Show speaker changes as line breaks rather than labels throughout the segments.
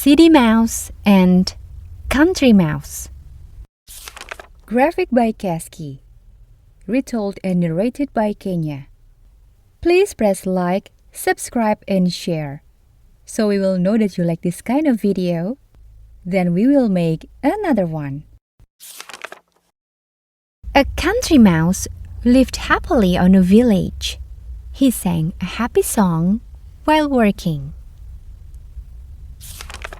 City Mouse and Country Mouse. Graphic by Kasky. Retold and narrated by Kenya. Please press like, subscribe, and share, so we will know that you like this kind of video. Then we will make another one. A country mouse lived happily on a village. He sang a happy song while working.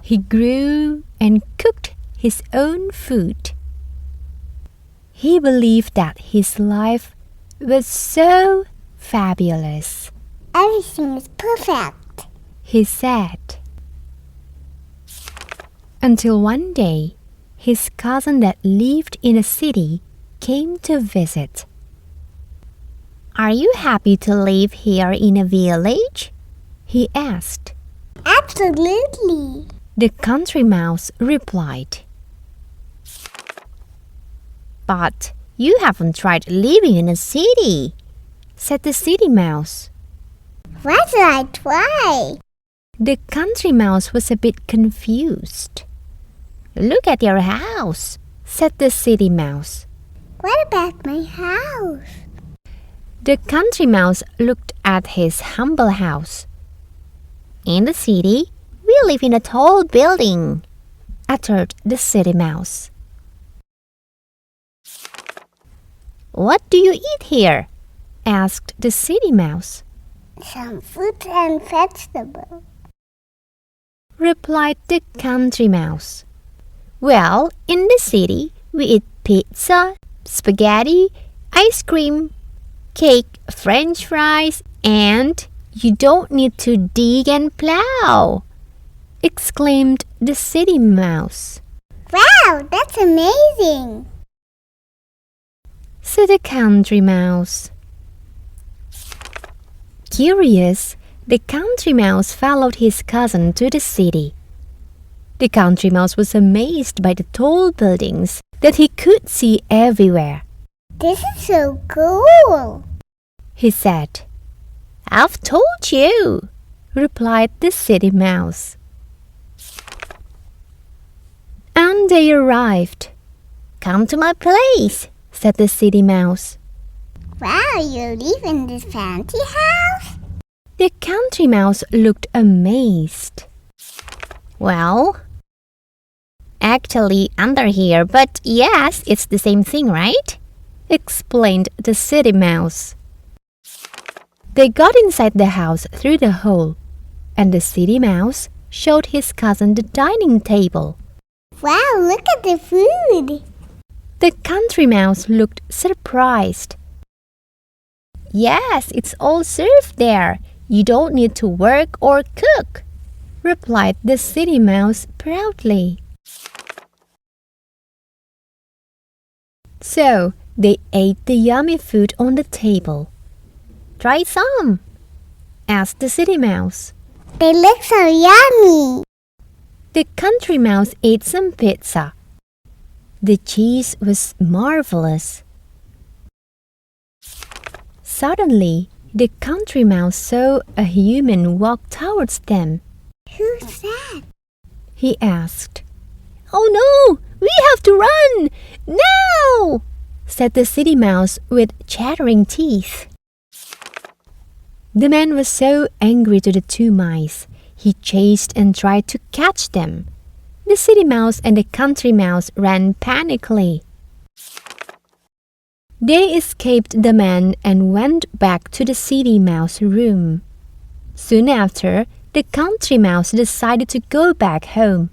He grew and cooked his own food. He believed that his life was so fabulous.
Everything is perfect,
he said. Until one day, his cousin that lived in a city came to visit.
"Are you happy to live here in a village?" he asked.
Absolutely,
the country mouse replied.
"But you haven't tried living in a city,"
said the city mouse.
Why should I try?
The country mouse was a bit confused.
"Look at your house,"
said the city mouse.
What about my house?
The country mouse looked at his humble house.
"In the city, we live in a tall building,"
uttered the city mouse.
"What do you eat here?"
asked the city mouse.
Some fruit and vegetables,
replied the country mouse.
"Well, in the city, we eat pizza, spaghetti, ice cream, cake, French fries, and you don't need to dig and plow,"
exclaimed the city mouse.
Wow, that's amazing,
said the country mouse. Curious, the country mouse followed his cousin to the city. The country mouse was amazed by the tall buildings that he could see everywhere.
This is so cool,
he said.
"I've told you,"
replied the city mouse. And they arrived.
"Come to my place,"
said the city mouse.
Wow, you live in this fancy house?
The country mouse looked amazed.
"Well, actually under here, but yes, it's the same thing, right?"
explained the city mouse. They got inside the house through the hole, and the city mouse showed his cousin the dining table.
Wow, look at the food.
The country mouse looked surprised.
"Yes, it's all served there. You don't need to work or cook,"
replied the city mouse proudly. So they ate the yummy food on the table.
"Try some,"
asked the city mouse.
They look so yummy.
The country mouse ate some pizza. The cheese was marvelous. Suddenly, the country mouse saw a human walk towards them.
Who's that?
he asked. "Oh no, we have to run! Now!" said the city mouse with chattering teeth. The man was so angry to the two mice, he chased and tried to catch them. The city mouse and the country mouse ran panically. They escaped the man and went back to the city mouse room. Soon after, the country mouse decided to go back home.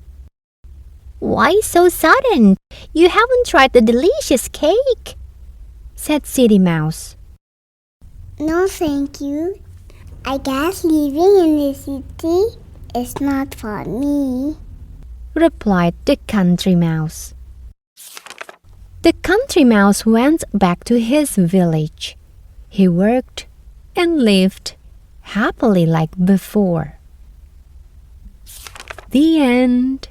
"Why so sudden? You haven't tried the delicious cake,"
said City Mouse.
No, thank you. I guess living in the city is not for me,
replied the country mouse. The country mouse went back to his village. He worked and lived happily like before. The end.